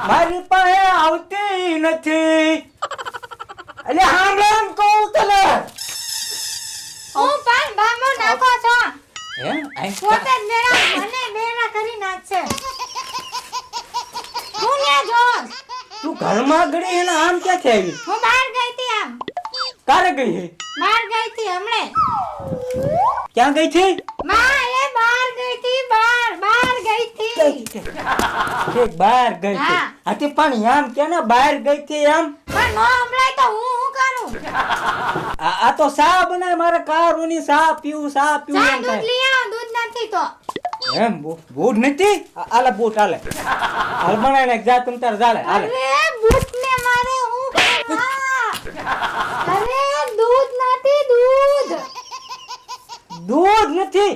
મારી પાસે આવતી નથી. એટલે આમ કહું તને. હું પણ બામો નાખો છો. હે આઈ પોતે જ મને બેરા કરી નાખશે. હું ન્યા જોસ. તું ઘરમાં ગળી એને આમ ક્યાંથી આવી? હું બહાર ગઈ હતી આમ. કારે ગઈ હે? બહાર ગઈ હતી હમણે. ક્યાં ગઈ છે? માં એ બહાર ગઈ હતી બહાર ગઈ હતી. એક બહાર ગઈ છે. હા. આથી પણ આમ કે ને બહાર ગઈ છે એમ. પણ નો હમણાં તો હું કરું. આ તો સા બનાય મારે કારુની સા પીવું ચા એમ દૂધ થાય. લઈ આવો દૂધ નથી તો. એમ બૂટ નથી? આલે બૂટ આલે. હાલ બનાય ને જા તું તાર જાલે હાલે. અરે બૂટ ને મારે હું કરવા? અરે દૂધ નથી દૂધ. દૂધ નથી.